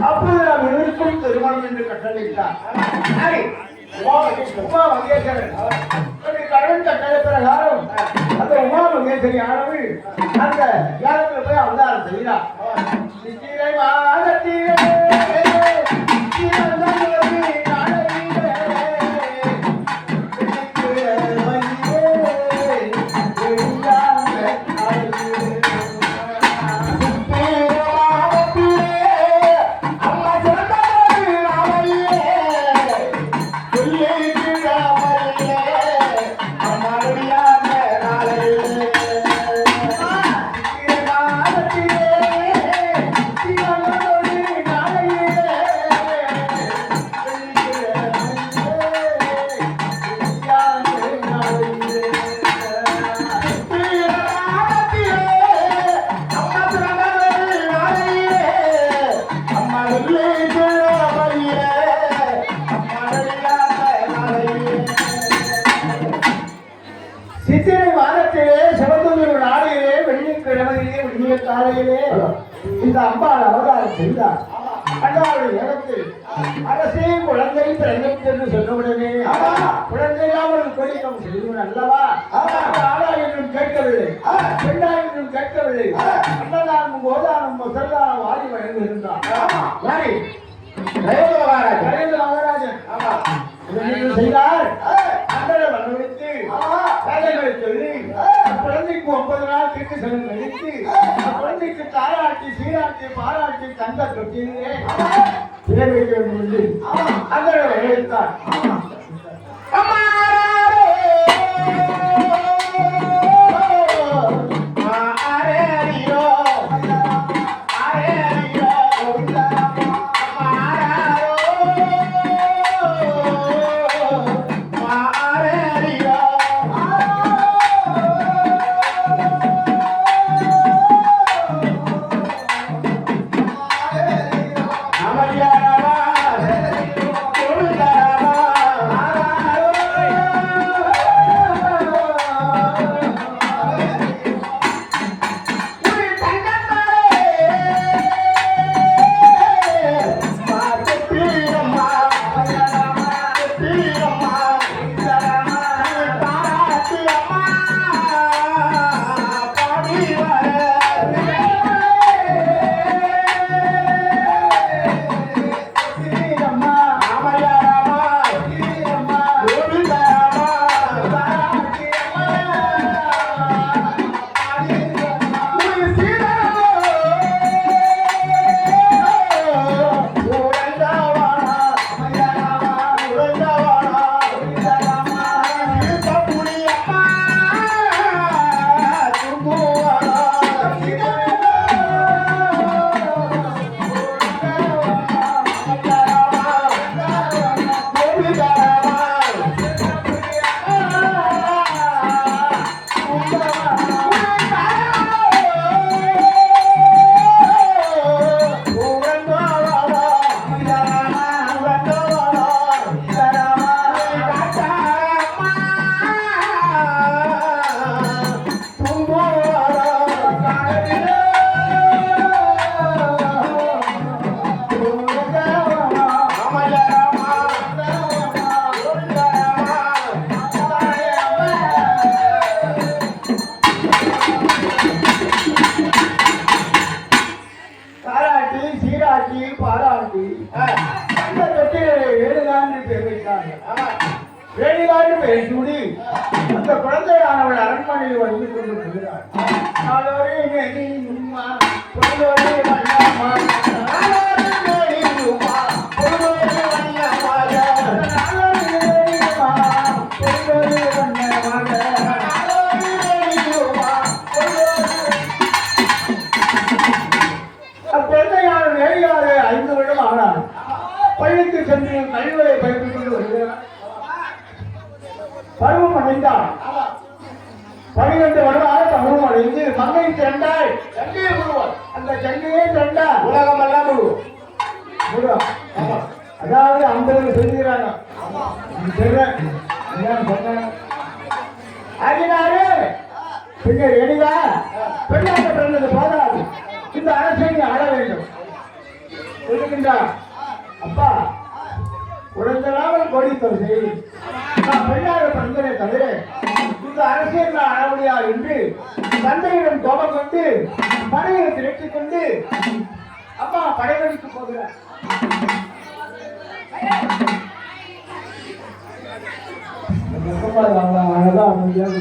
அப்போது நாம் இருவருக்கும் திருமணம் என்று கட்டளையிட்டார். உமா மகேஸ்வரன் கடவுள் கட்டளை பிரகாரம் அந்த உமா மகேஸ்வரி ஆனவள் அந்த யாகத்தில் போய் அவதாரம் செய்கிறார். சித்திரை மாதத்திலே சிவந்தூர் நாளையிலே வெள்ளிக்கிழமையிலே விடிய காலையிலே இந்த அம்பாள் அவதாரம் செய்தார். அதாவது எனக்கு அரசே குழந்தை பிறந்தது என்று சொன்னவுடனே குழந்தையாவது கோரிக்கம் செய்தவன் அல்லவா? ஆளா என்றும் கேட்கவில்லை, பெண்ணா என்றும் கேட்கவில்லை. அன்னதானம் கோதானம் முதல்தானம் வாரி வழங்குகின்றான். நரேந்திர மகாராஜன் செய்தார். அன்றரை வரவழைத்து வேலைகளை சொல்லி குழந்தைக்கு 9 நாள் தீர்க்க செலவு கழித்து குழந்தைக்கு தாராட்டி சீராட்டி பாராட்டி தந்த தொட்டிலே பேர் வைக்க வேண்டும் என்று அன்றரை வரவழைத்தார். அந்த குழந்தையானவள் அரண்மனையில் வந்து கொண்டு வருகிறார். அக்குழந்தையான வேலையாக 5 வருடம் ஆனார். பள்ளிக்கு சென்று கல்வியை படித்துக் கொண்டு வருகிறார். பருவம் அடைந்தார். 12 வருடம் பருவம் அடைந்து மங்கை திரண்டாள். சண்டையை முழுவார். அந்த சண்டையே திரண்டார். உலகம் எல்லாம் முழுவா. அதாவது 50 செஞ்சுக்கிறாங்க. ஆகினாரு பின்னர் எளிவா பெண்ணாக பிறந்தது போதாது. இந்த அரசை ஆள வேண்டும். வருகின்றார். அப்பா உடனே கோடீஸ்வரர் செய்தி நான் பெண்ணாக பிறந்தனே தவிர இந்த அரசியல் நான் அழகுடியா என்று தந்தையிடம் கோபம் கொண்டு படையை திரட்டிக் கொண்டு அம்மா படைவெளிக்கு போகிறார். அழகா அமைதியாக